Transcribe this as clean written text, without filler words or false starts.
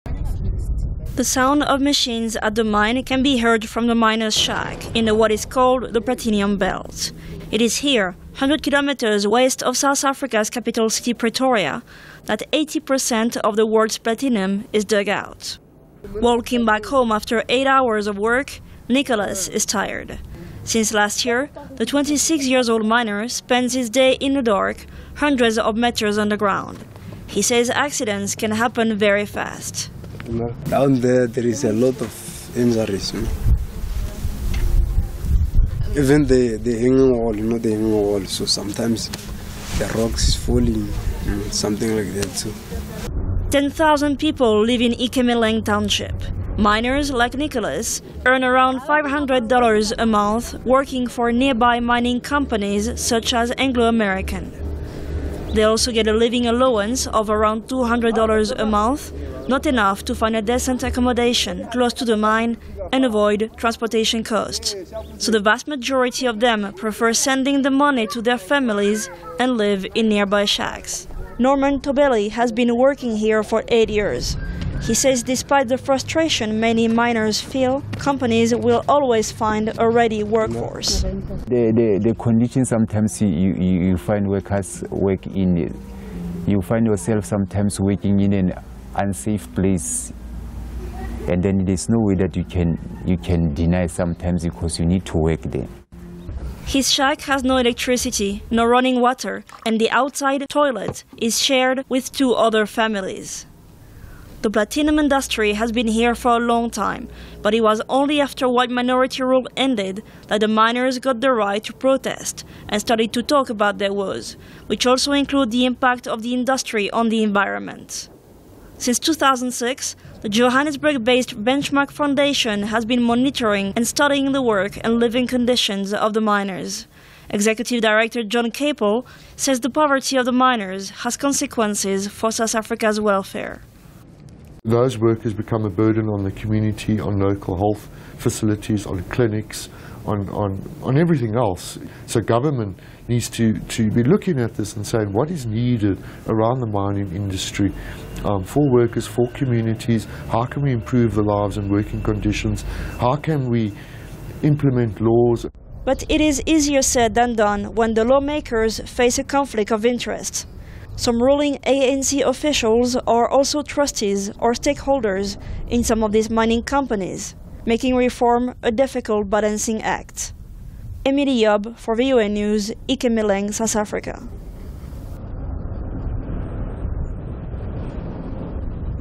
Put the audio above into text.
The sound of machines at the mine can be heard from the miner's shack in what is called the Platinum Belt. It is here, 100 kilometers west of South Africa's capital city Pretoria, that 80% of the world's platinum is dug out. Walking back home after 8 hours of work, Nicolas is tired. Since last year, the 26-year-old miner spends his day in the dark, hundreds of meters underground. He says accidents can happen very fast. Down there is a lot of injuries. Even the hanging wall, the hanging wall. So sometimes the rocks is falling, something like that too. 10,000 people live in Ikemeleng township. Miners like Nicolas earn around $500 a month working for nearby mining companies such as Anglo-American. They also get a living allowance of around $200 a month, not enough to find a decent accommodation close to the mine and avoid transportation costs. So the vast majority of them prefer sending the money to their families and live in nearby shacks. Thobeli has been working here for 8 years. He says despite the frustration many miners feel, companies will always find a ready workforce. The conditions sometimes you find workers work in it. You find yourself sometimes working in an unsafe place, and then there's no way that you can deny sometimes because you need to work there. His shack has no electricity, no running water, and the outside toilet is shared with 2 other families. The platinum industry has been here for a long time, but it was only after white minority rule ended that the miners got the right to protest and started to talk about their woes, which also include the impact of the industry on the environment. Since 2006, the Johannesburg-based Benchmark Foundation has been monitoring and studying the work and living conditions of the miners. Executive Director John Capel says the poverty of the miners has consequences for South Africa's welfare. Those workers become a burden on the community, on local health facilities, on clinics, on everything else. So government needs to be looking at this and saying what is needed around the mining industry for workers, for communities. How can we improve the lives and working conditions? How can we implement laws? But it is easier said than done when the lawmakers face a conflict of interest. Some ruling ANC officials are also trustees or stakeholders in some of these mining companies, making reform a difficult balancing act. Emilie Iob for VOA News, Ikemeleng, South Africa.